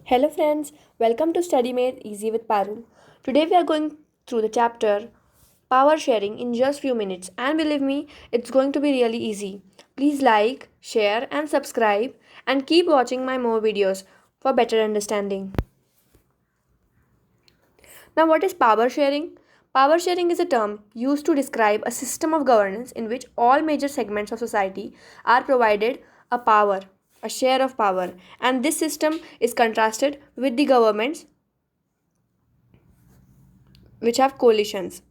Hello friends, welcome to Study Made Easy with Parul. Today we are going through the chapter Power Sharing in just few minutes, and believe me, it's going to be really easy. Please like, share and subscribe and keep watching my more videos for better understanding. Now what is power sharing? Power sharing is a term used to describe a system of governance in which all major segments of society are provided a power, a share of power, and this system is contrasted with the governments which have coalitions.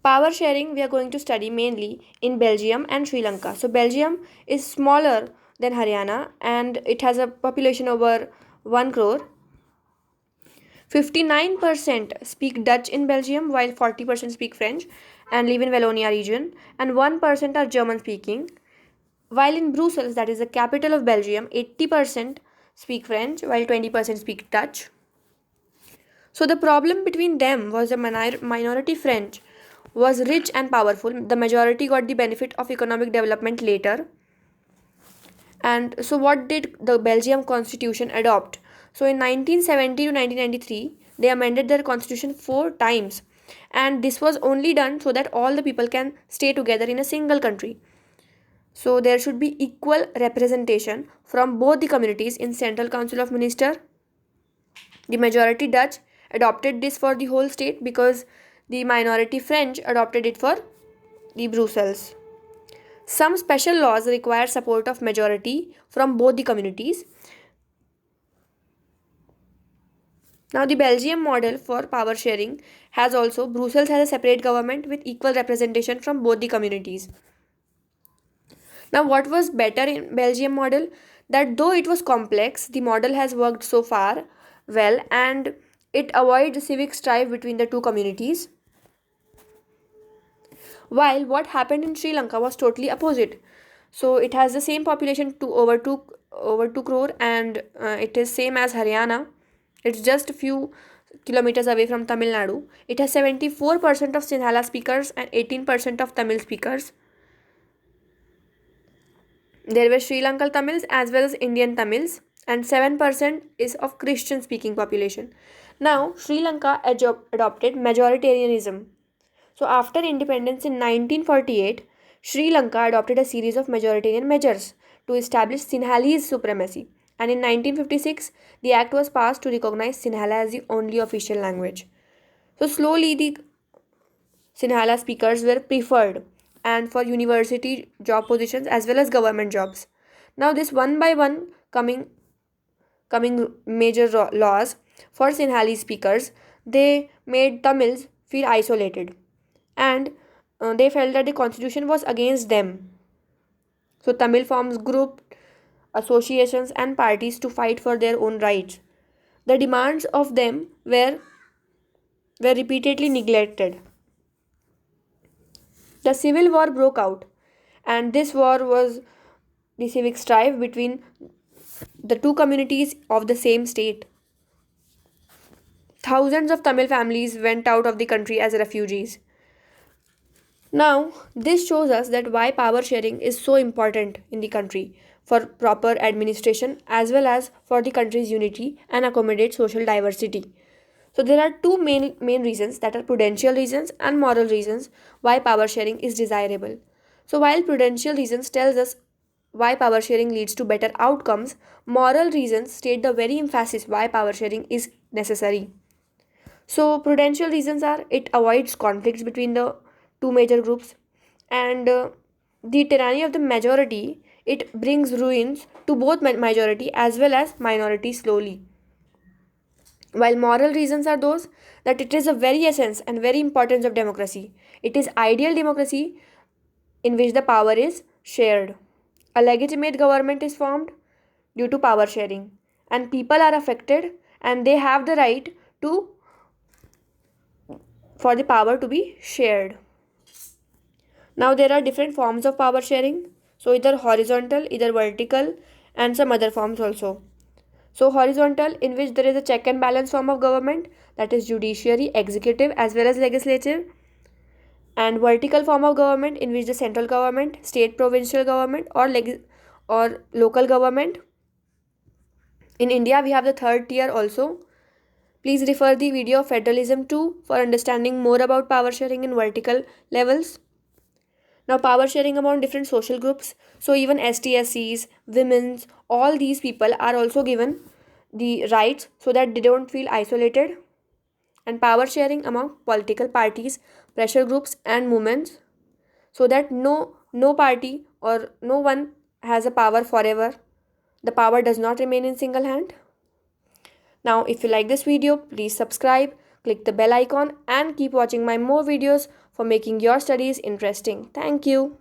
Power sharing we are going to study mainly in Belgium and Sri Lanka. So Belgium is smaller than Haryana and it has a population over 1 crore. 59% speak Dutch in Belgium while 40% speak French and live in Wallonia region and 1% are German speaking. While in Brussels, that is the capital of Belgium, 80% speak French while 20% speak Dutch. So the problem between them was the minority French was rich and powerful. The majority got the benefit of economic development later. And so what did the Belgium constitution adopt? So in 1970 to 1993, they amended their constitution 4 times. And this was only done so that all the people can stay together in a single country. So there should be equal representation from both the communities in Central Council of Minister. The majority Dutch adopted this for the whole state because the minority French adopted it for the Brussels. Some special laws require support of majority from both the communities. Now the Belgium model for power sharing has also Brussels has a separate government with equal representation from both the communities. Now what was better in Belgium model? That though it was complex, the model has worked so far well and it avoids civic strife between the two communities. While what happened in Sri Lanka was totally opposite. So it has the same population to over 2 crore and it is same as Haryana. It's just a few kilometers away from Tamil Nadu. It has 74% of Sinhala speakers and 18% of Tamil speakers. There were Sri Lankan Tamils as well as Indian Tamils, and 7% is of Christian speaking population. Now, Sri Lanka adopted majoritarianism. So, after independence in 1948, Sri Lanka adopted a series of majoritarian measures to establish Sinhalese supremacy. And in 1956, the act was passed to recognize Sinhala as the only official language. So, slowly, the Sinhala speakers were preferred and for university job positions as well as government jobs. Now this one by one coming major laws for Sinhalese speakers, they made Tamils feel isolated and they felt that the constitution was against them. So Tamil forms group associations and parties to fight for their own rights. The demands of them were repeatedly neglected. The civil war broke out, and this war was the civic strife between the two communities of the same state. Thousands of Tamil families went out of the country as refugees. Now, this shows us that why power sharing is so important in the country for proper administration as well as for the country's unity and accommodate social diversity. So there are two main reasons, that are prudential reasons and moral reasons why power sharing is desirable. So while prudential reasons tells us why power sharing leads to better outcomes, moral reasons state the very emphasis why power sharing is necessary. So prudential reasons are it avoids conflicts between the two major groups and the tyranny of the majority, it brings ruins to both majority as well as minority slowly. While moral reasons are those that it is a very essence and very importance of democracy. It is ideal democracy in which the power is shared. A legitimate government is formed due to power sharing, and people are affected and they have the right to for the power to be shared. Now there are different forms of power sharing. So either horizontal, either vertical, and some other forms also. So horizontal, in which there is a check and balance form of government, that is judiciary, executive as well as legislative, and vertical form of government in which the central government, state provincial government or local government In India, we have the third tier also. Please refer the video of Federalism 2 for understanding more about power sharing in vertical levels. Now, power sharing among different social groups. So, even STSCs, women's, all these people are also given the rights so that they don't feel isolated. And power sharing among political parties, pressure groups, and movements so that no party or no one has a power forever. The power does not remain in single hand. Now, if you like this video, please subscribe, click the bell icon, and keep watching my more videos for making your studies interesting. Thank you.